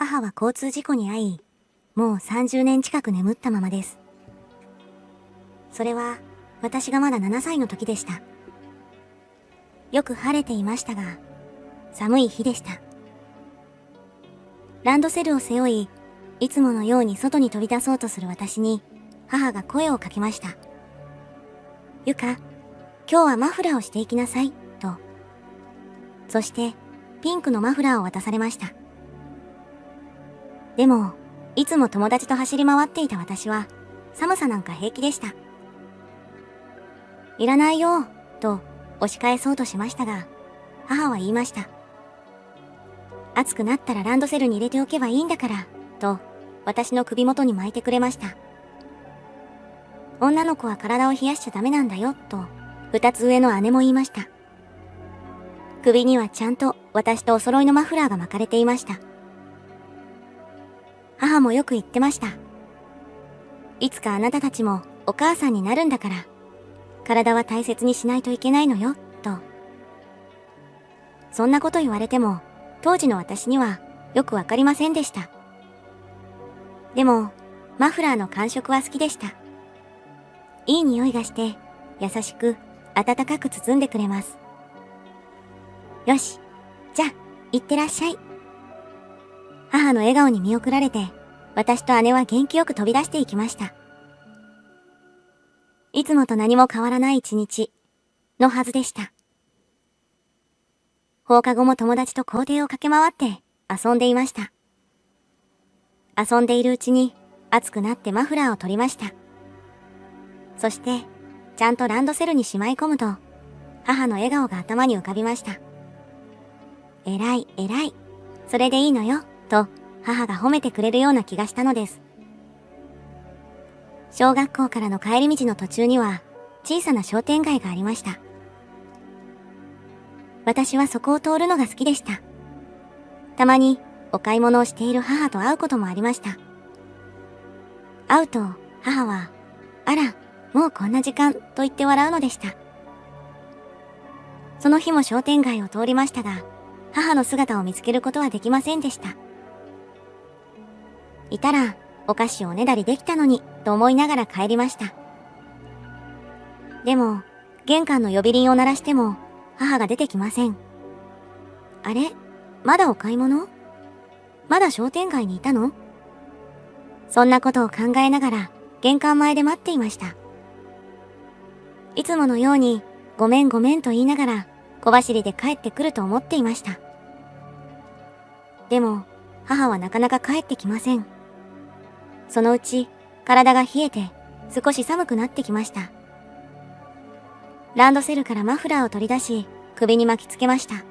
母は交通事故に遭い、もう30年近く眠ったままです。それは私がまだ7歳の時でした。よく晴れていましたが、寒い日でした。ランドセルを背負い、いつものように外に飛び出そうとする私に、母が声をかけました。ゆか、今日はマフラーをしていきなさい、と。そして、ピンクのマフラーを渡されました。でも、いつも友達と走り回っていた私は、寒さなんか平気でした。いらないよ、と押し返そうとしましたが、母は言いました。暑くなったらランドセルに入れておけばいいんだから、と私の首元に巻いてくれました。女の子は体を冷やしちゃダメなんだよ、と2つ上の姉も言いました。首にはちゃんと私とお揃いのマフラーが巻かれていました。母もよく言ってました。いつかあなたたちもお母さんになるんだから、体は大切にしないといけないのよ、と。そんなこと言われても、当時の私にはよくわかりませんでした。でも、マフラーの感触は好きでした。いい匂いがして、優しく、温かく包んでくれます。よし、じゃあ、行ってらっしゃい。母の笑顔に見送られて、私と姉は元気よく飛び出していきました。いつもと何も変わらない一日のはずでした。放課後も友達と校庭を駆け回って遊んでいました。遊んでいるうちに暑くなってマフラーを取りました。そして、ちゃんとランドセルにしまい込むと、母の笑顔が頭に浮かびました。偉い偉い、それでいいのよ、と母が褒めてくれるような気がしたのです。小学校からの帰り道の途中には小さな商店街がありました。私はそこを通るのが好きでした。たまにお買い物をしている母と会うこともありました。会うと母は、あら、もうこんな時間と言って笑うのでした。その日も商店街を通りましたが、母の姿を見つけることはできませんでした。いたらお菓子をおねだりできたのにと思いながら帰りました。でも玄関の呼び鈴を鳴らしても母が出てきません。あれ、まだお買い物？まだ商店街にいたの？そんなことを考えながら玄関前で待っていました。いつものようにごめんごめんと言いながら小走りで帰ってくると思っていました。でも母はなかなか帰ってきません。そのうち体が冷えて少し寒くなってきました。ランドセルからマフラーを取り出し首に巻きつけました。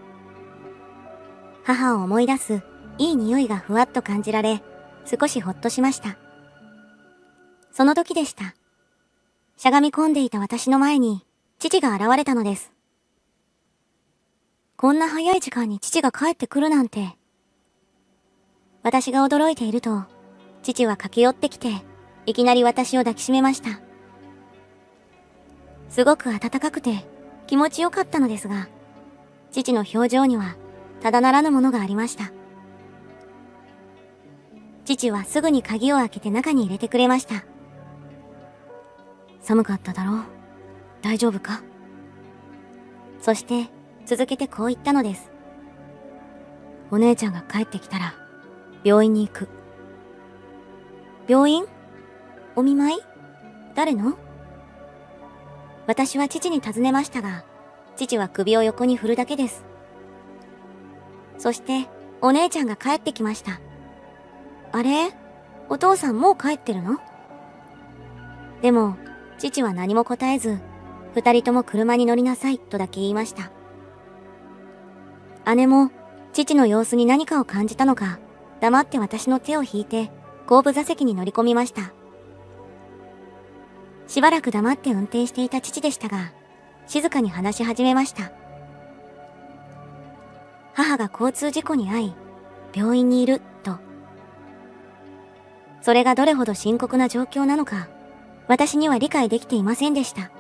母を思い出すいい匂いがふわっと感じられ少しほっとしました。その時でした。しゃがみ込んでいた私の前に父が現れたのです。こんな早い時間に父が帰ってくるなんて。私が驚いていると父は駆け寄ってきて、いきなり私を抱きしめました。すごく暖かくて気持ちよかったのですが、父の表情にはただならぬものがありました。父はすぐに鍵を開けて中に入れてくれました。寒かっただろう？大丈夫か？そして続けてこう言ったのです。お姉ちゃんが帰ってきたら病院に行く。病院？お見舞い？誰の？私は父に尋ねましたが、父は首を横に振るだけです。そしてお姉ちゃんが帰ってきました。あれ？お父さんもう帰ってるの？でも父は何も答えず、二人とも車に乗りなさいとだけ言いました。姉も父の様子に何かを感じたのか、黙って私の手を引いて後部座席に乗り込みました。しばらく黙って運転していた父でしたが、静かに話し始めました。母が交通事故に遭い、病院にいると。それがどれほど深刻な状況なのか、私には理解できていませんでした。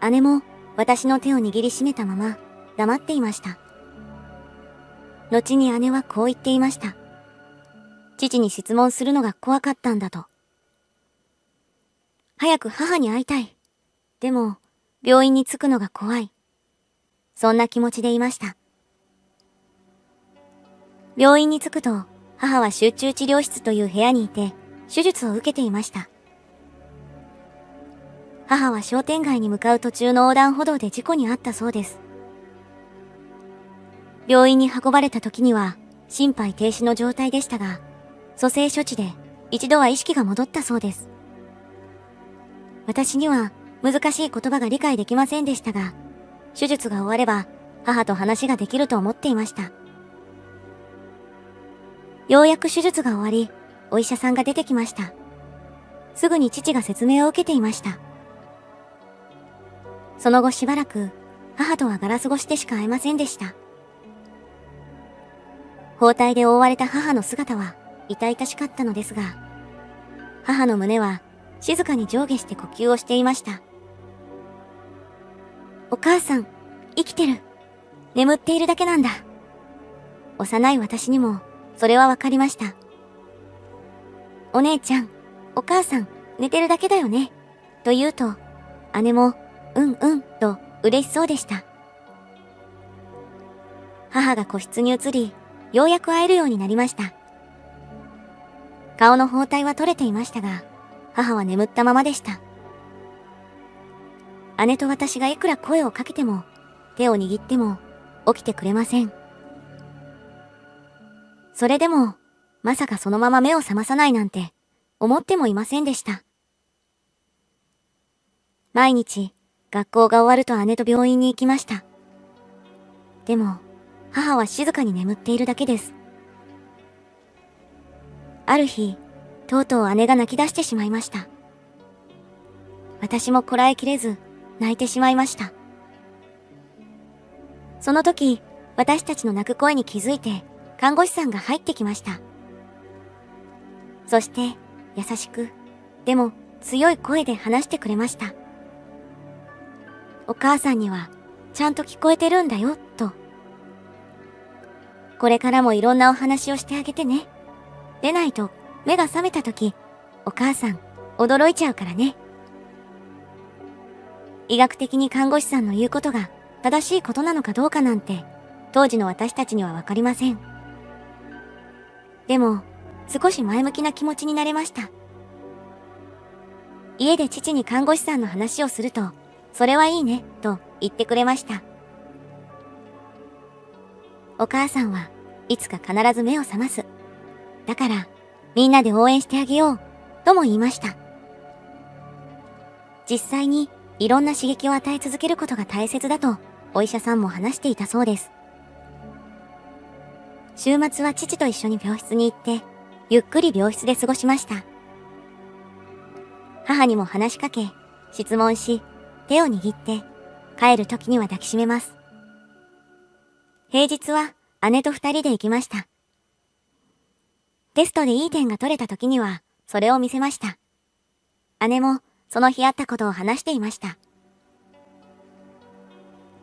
姉も私の手を握りしめたまま黙っていました。後に姉はこう言っていました。父に質問するのが怖かったんだと。早く母に会いたい。でも、病院に着くのが怖い。そんな気持ちでいました。病院に着くと、母は集中治療室という部屋にいて、手術を受けていました。母は商店街に向かう途中の横断歩道で事故に遭ったそうです。病院に運ばれた時には、心肺停止の状態でしたが、蘇生処置で一度は意識が戻ったそうです。私には難しい言葉が理解できませんでしたが、手術が終われば母と話ができると思っていました。ようやく手術が終わり、お医者さんが出てきました。すぐに父が説明を受けていました。その後しばらく母とはガラス越しでしか会えませんでした。包帯で覆われた母の姿は痛々しかったのですが、母の胸は静かに上下して呼吸をしていました。お母さん、生きてる。眠っているだけなんだ。幼い私にもそれはわかりました。お姉ちゃん、お母さん、寝てるだけだよね。と言うと、姉も、うんうんと嬉しそうでした。母が個室に移り、ようやく会えるようになりました。顔の包帯は取れていましたが、母は眠ったままでした。姉と私がいくら声をかけても、手を握っても起きてくれません。それでも、まさかそのまま目を覚まさないなんて思ってもいませんでした。毎日、学校が終わると姉と病院に行きました。でも、母は静かに眠っているだけです。ある日、とうとう姉が泣き出してしまいました。私もこらえきれず、泣いてしまいました。その時、私たちの泣く声に気づいて、看護師さんが入ってきました。そして、優しく、でも強い声で話してくれました。お母さんには、ちゃんと聞こえてるんだよ、と。これからもいろんなお話をしてあげてね。でないと、目が覚めた時、お母さん、驚いちゃうからね。医学的に看護師さんの言うことが正しいことなのかどうかなんて、当時の私たちにはわかりません。でも、少し前向きな気持ちになれました。家で父に看護師さんの話をすると、それはいいね、と言ってくれました。お母さんはいつか必ず目を覚ます。だから、みんなで応援してあげよう、とも言いました。実際に、いろんな刺激を与え続けることが大切だと、お医者さんも話していたそうです。週末は父と一緒に病室に行って、ゆっくり病室で過ごしました。母にも話しかけ、質問し、手を握って、帰る時には抱きしめます。平日は姉と二人で行きました。テストでいい点が取れた時には、それを見せました。姉も、その日あったことを話していました。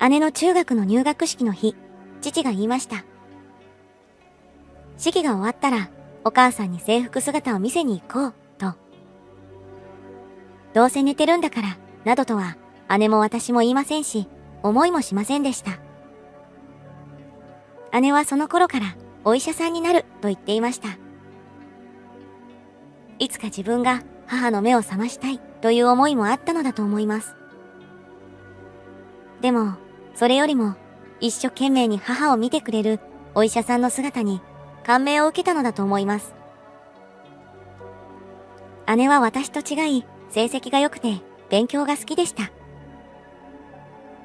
姉の中学の入学式の日、父が言いました。式が終わったら、お母さんに制服姿を見せに行こう、と。どうせ寝てるんだから、などとは、姉も私も言いませんし、思いもしませんでした。姉はその頃から、お医者さんになる、と言っていました。いつか自分が母の目を覚ましたい、という思いもあったのだと思います。でも、それよりも、一生懸命に母を見てくれるお医者さんの姿に感銘を受けたのだと思います。姉は私と違い、成績が良くて勉強が好きでした。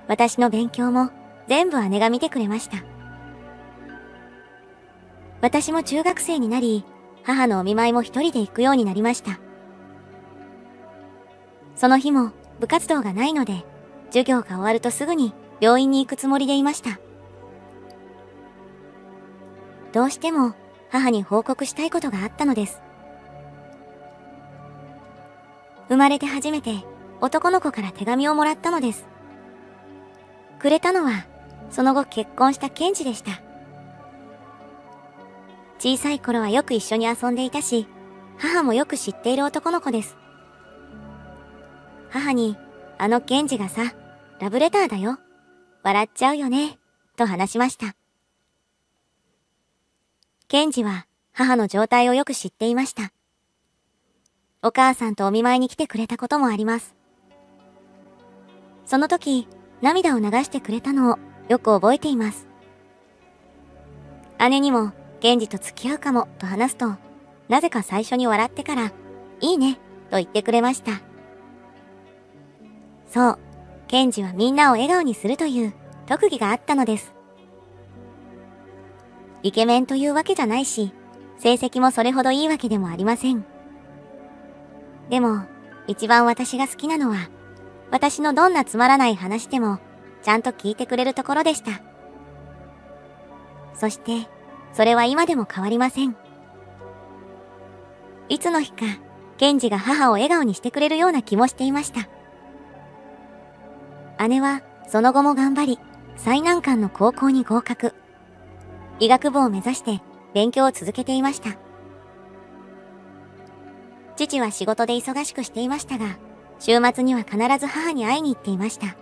私の勉強も全部姉が見てくれました。私も中学生になり、母のお見舞いも一人で行くようになりました。その日も部活動がないので、授業が終わるとすぐに病院に行くつもりでいました。どうしても母に報告したいことがあったのです。生まれて初めて男の子から手紙をもらったのです。くれたのは、その後結婚したケンジでした。小さい頃はよく一緒に遊んでいたし、母もよく知っている男の子です。母に、あのケンジがさ、ラブレターだよ。笑っちゃうよね。と話しました。ケンジは母の状態をよく知っていました。お母さんとお見舞いに来てくれたこともあります。その時、涙を流してくれたのをよく覚えています。姉にも、ケンジと付き合うかもと話すと、なぜか最初に笑ってから、いいね、と言ってくれました。そう、ケンジはみんなを笑顔にするという特技があったのです。イケメンというわけじゃないし、成績もそれほどいいわけでもありません。でも、一番私が好きなのは、私のどんなつまらない話でも、ちゃんと聞いてくれるところでした。そして、それは今でも変わりません。いつの日か、ケンジが母を笑顔にしてくれるような気もしていました。姉は、その後も頑張り、最難関の高校に合格。医学部を目指して勉強を続けていました。父は仕事で忙しくしていましたが、週末には必ず母に会いに行っていました。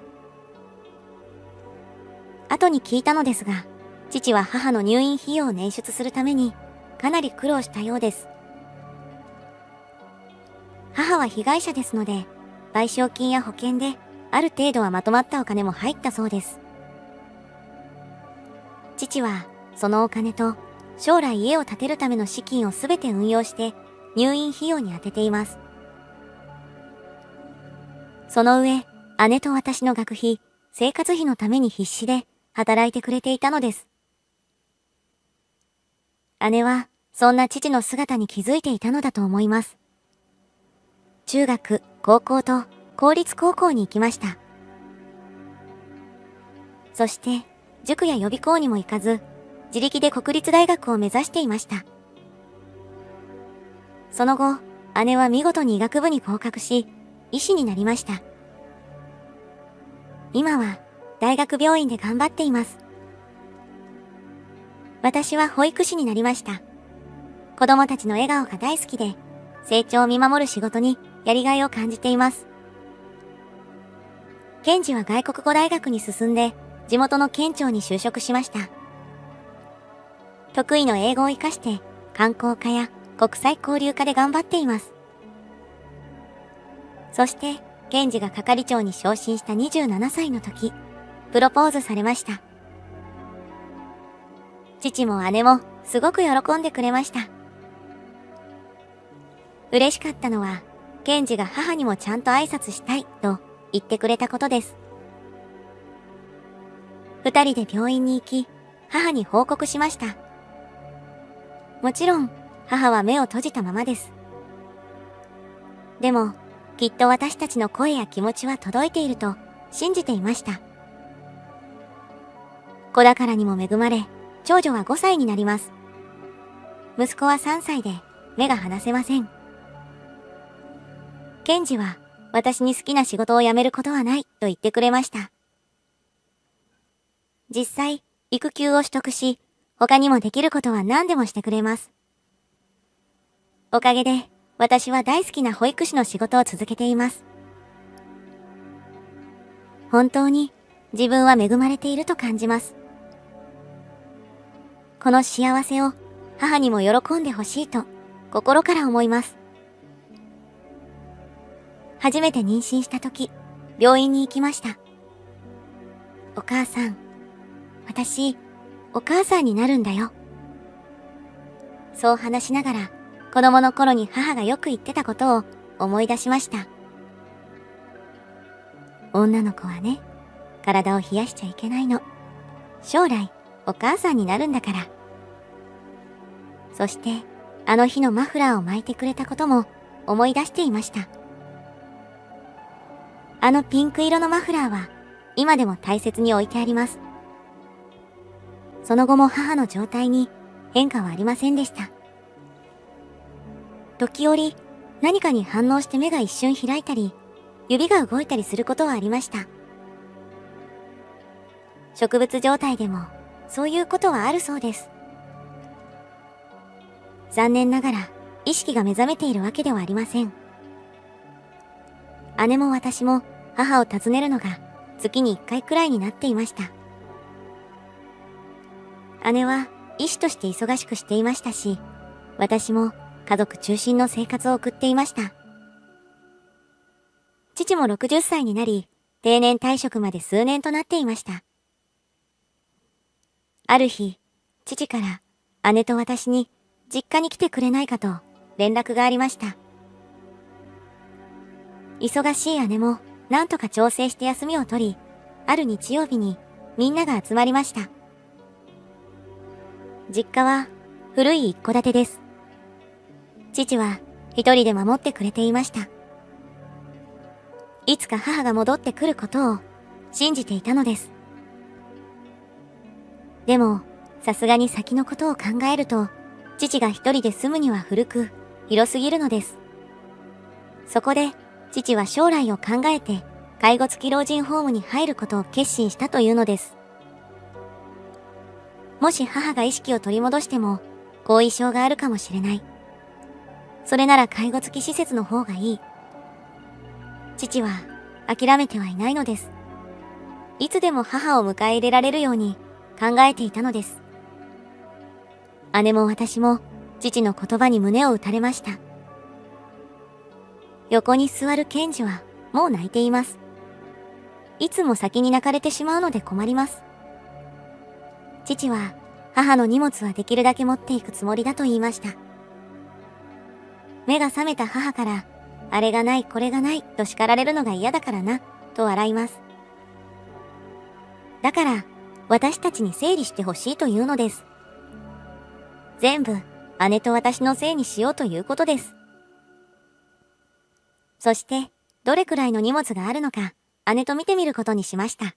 後に聞いたのですが、父は母の入院費用を捻出するためにかなり苦労したようです。母は被害者ですので、賠償金や保険である程度はまとまったお金も入ったそうです。父はそのお金と将来家を建てるための資金をすべて運用して入院費用に充てています。その上、姉と私の学費、生活費のために必死で働いてくれていたのです。姉はそんな父の姿に気づいていたのだと思います。中学、高校と公立高校に行きました。そして塾や予備校にも行かず、自力で国立大学を目指していました。その後、姉は見事に医学部に合格し、医師になりました。今は大学病院で頑張っています。私は保育士になりました。子供たちの笑顔が大好きで、成長を見守る仕事にやりがいを感じています。ケンジは外国語大学に進んで、地元の県庁に就職しました。得意の英語を活かして観光課や国際交流課で頑張っています。そして、ケンジが係長に昇進した27歳の時、プロポーズされました。父も姉もすごく喜んでくれました。嬉しかったのは、ケンジが母にもちゃんと挨拶したいと言ってくれたことです。二人で病院に行き、母に報告しました。もちろん、母は目を閉じたままです。でも、きっと私たちの声や気持ちは届いていると信じていました。子宝にも恵まれ、長女は5歳になります。息子は3歳で目が離せません。ケンジは私に好きな仕事を辞めることはないと言ってくれました。実際、育休を取得し、他にもできることは何でもしてくれます。おかげで、私は大好きな保育士の仕事を続けています。本当に自分は恵まれていると感じます。この幸せを母にも喜んでほしいと心から思います。初めて妊娠した時、病院に行きました。お母さん、私、お母さんになるんだよ。そう話しながら、子供の頃に母がよく言ってたことを思い出しました。女の子はね、体を冷やしちゃいけないの。将来、お母さんになるんだから。そして、あの日のマフラーを巻いてくれたことも思い出していました。あのピンク色のマフラーは、今でも大切に置いてあります。その後も母の状態に変化はありませんでした。時折、何かに反応して目が一瞬開いたり、指が動いたりすることはありました。植物状態でも、そういうことはあるそうです。残念ながら意識が目覚めているわけではありません。姉も私も母を訪ねるのが月に1回くらいになっていました。姉は医師として忙しくしていましたし、私も家族中心の生活を送っていました。父も60歳になり、定年退職まで数年となっていました。ある日、父から姉と私に実家に来てくれないかと連絡がありました。忙しい姉も何とか調整して休みを取り、ある日曜日にみんなが集まりました。実家は古い一戸建てです。父は一人で守ってくれていました。いつか母が戻ってくることを信じていたのです。でも、さすがに先のことを考えると、父が一人で住むには古く、広すぎるのです。そこで、父は将来を考えて、介護付き老人ホームに入ることを決心したというのです。もし母が意識を取り戻しても、後遺症があるかもしれない。それなら介護付き施設の方がいい。父は諦めてはいないのです。いつでも母を迎え入れられるように考えていたのです。姉も私も父の言葉に胸を打たれました。横に座る賢治はもう泣いています。いつも先に泣かれてしまうので困ります。父は母の荷物はできるだけ持っていくつもりだと言いました。目が覚めた母から、あれがないこれがないと叱られるのが嫌だからな、と笑います。だから、私たちに整理してほしいというのです。全部、姉と私のせいにしようということです。そして、どれくらいの荷物があるのか、姉と見てみることにしました。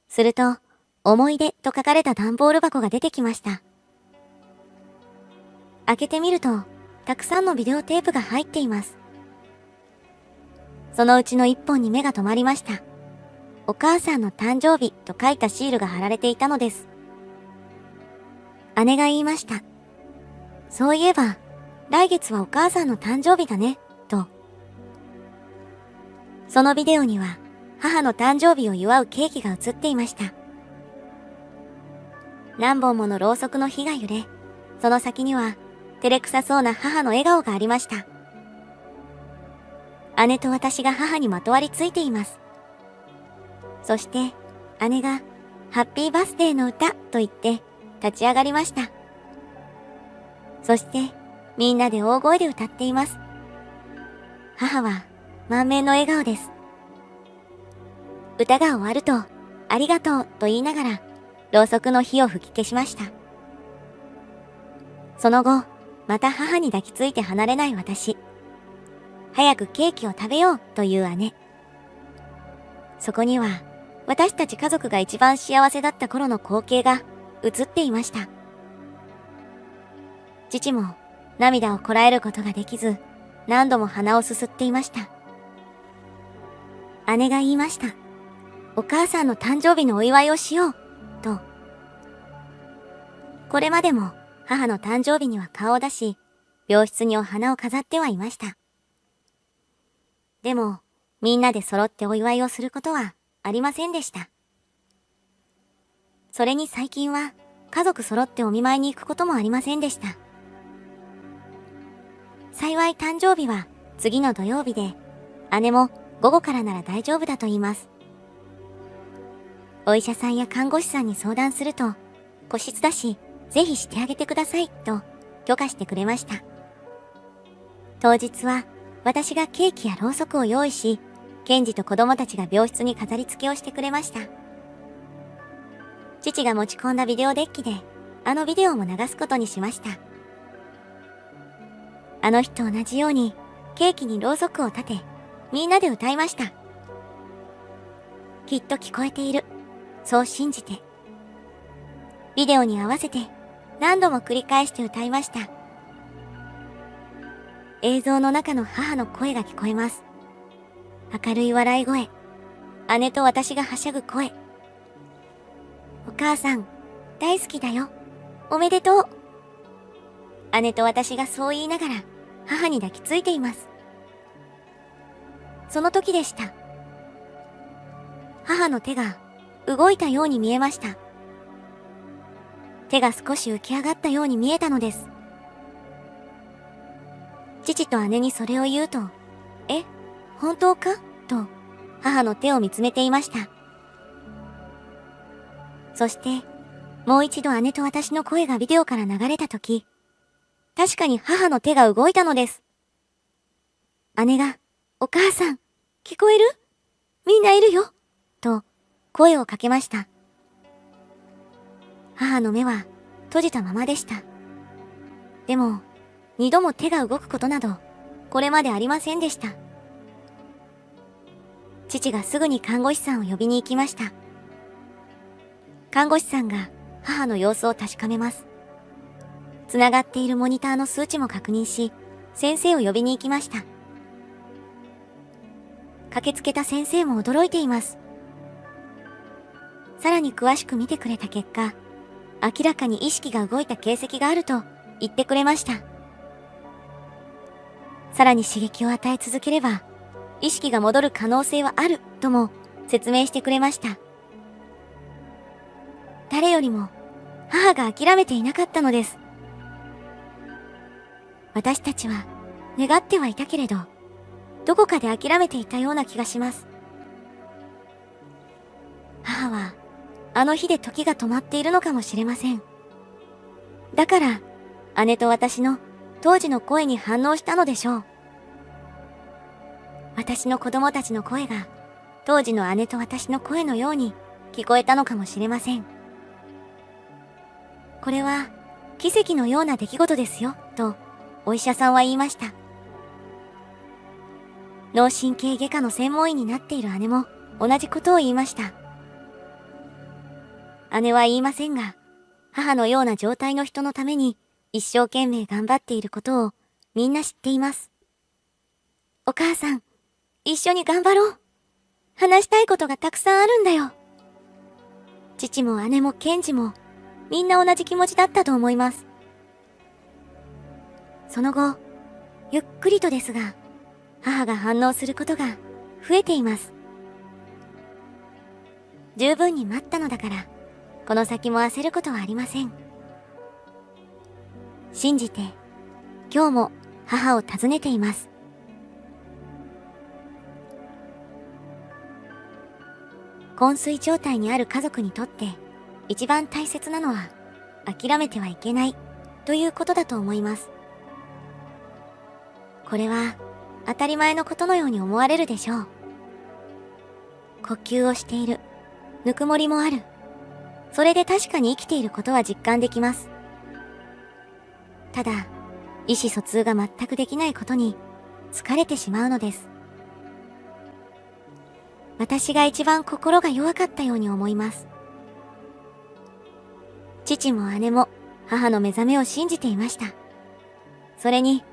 すると、思い出と書かれた段ボール箱が出てきました。開けてみると、たくさんのビデオテープが入っています。そのうちの一本に目が留まりました。お母さんの誕生日と書いたシールが貼られていたのです。姉が言いました。そういえば、来月はお母さんの誕生日だね、と。そのビデオには、母の誕生日を祝うケーキが映っていました。何本ものろうそくの火が揺れ、その先には、照れくさそうな母の笑顔がありました。姉と私が母にまとわりついています。そして、姉が、ハッピーバースデーの歌と言って立ち上がりました。そして、みんなで大声で歌っています。母は満面の笑顔です。歌が終わると、ありがとうと言いながら、ろうそくの火を吹き消しました。その後、また母に抱きついて離れない私。早くケーキを食べようという姉。そこには、私たち家族が一番幸せだった頃の光景が映っていました。父も涙をこらえることができず、何度も鼻をすすっていました。姉が言いました。お母さんの誕生日のお祝いをしよう、と。これまでも母の誕生日には顔を出し、病室にお花を飾ってはいました。でも、みんなで揃ってお祝いをすることはありませんでした。それに最近は家族揃ってお見舞いに行くこともありませんでした。幸い誕生日は次の土曜日で、姉も午後からなら大丈夫だと言います。お医者さんや看護師さんに相談すると、個室だし、ぜひしてあげてくださいと許可してくれました。当日は私がケーキやろうそくを用意し、ケンジと子供たちが病室に飾り付けをしてくれました。父が持ち込んだビデオデッキで、あのビデオも流すことにしました。あの日と同じように、ケーキにろうそくを立て、みんなで歌いました。きっと聞こえている。そう信じて。ビデオに合わせて、何度も繰り返して歌いました。映像の中の母の声が聞こえます。明るい笑い声。姉と私がはしゃぐ声。お母さん、大好きだよ。おめでとう。姉と私がそう言いながら母に抱きついています。その時でした。母の手が動いたように見えました。手が少し浮き上がったように見えたのです。父と姉にそれを言うと、え、本当かと母の手を見つめていました。そして、もう一度姉と私の声がビデオから流れたとき、確かに母の手が動いたのです。姉が、お母さん、聞こえる？みんないるよと声をかけました。母の目は閉じたままでした。でも、二度も手が動くことなど、これまでありませんでした。父がすぐに看護師さんを呼びに行きました。看護師さんが母の様子を確かめます。つながっているモニターの数値も確認し、先生を呼びに行きました。駆けつけた先生も驚いています。さらに詳しく見てくれた結果、明らかに意識が動いた形跡があると言ってくれました。さらに刺激を与え続ければ、意識が戻る可能性はあるとも説明してくれました。誰よりも母が諦めていなかったのです。私たちは願ってはいたけれど、どこかで諦めていたような気がします。母はあの日で時が止まっているのかもしれません。だから姉と私の当時の声に反応したのでしょう。私の子供たちの声が当時の姉と私の声のように聞こえたのかもしれません。これは奇跡のような出来事ですよ、とお医者さんは言いました。脳神経外科の専門医になっている姉も同じことを言いました。姉は言いませんが、母のような状態の人のために一生懸命頑張っていることをみんな知っています。お母さん、一緒に頑張ろう。話したいことがたくさんあるんだよ。父も姉もケンジもみんな同じ気持ちだったと思います。その後、ゆっくりとですが、母が反応することが増えています。十分に待ったのだから、この先も焦ることはありません。信じて、今日も母を訪ねています。昏睡状態にある家族にとって一番大切なのは諦めてはいけないということだと思います。これは当たり前のことのように思われるでしょう。呼吸をしている、ぬくもりもある。それで確かに生きていることは実感できます。ただ、意思疎通が全くできないことに疲れてしまうのです。私が一番心が弱かったように思います。父も姉も母の目覚めを信じていました。それに、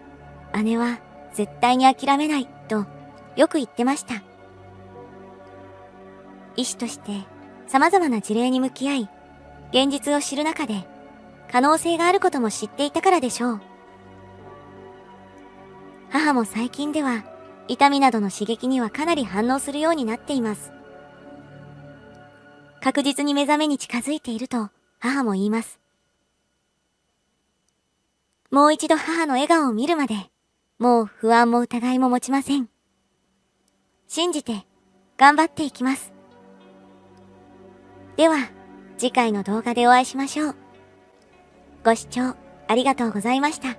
姉は絶対に諦めないとよく言ってました。医師として様々な事例に向き合い、現実を知る中で可能性があることも知っていたからでしょう。母も最近では痛みなどの刺激にはかなり反応するようになっています。確実に目覚めに近づいていると母も言います。もう一度母の笑顔を見るまで、もう不安も疑いも持ちません。信じて頑張っていきます。では、次回の動画でお会いしましょう。ご視聴ありがとうございました。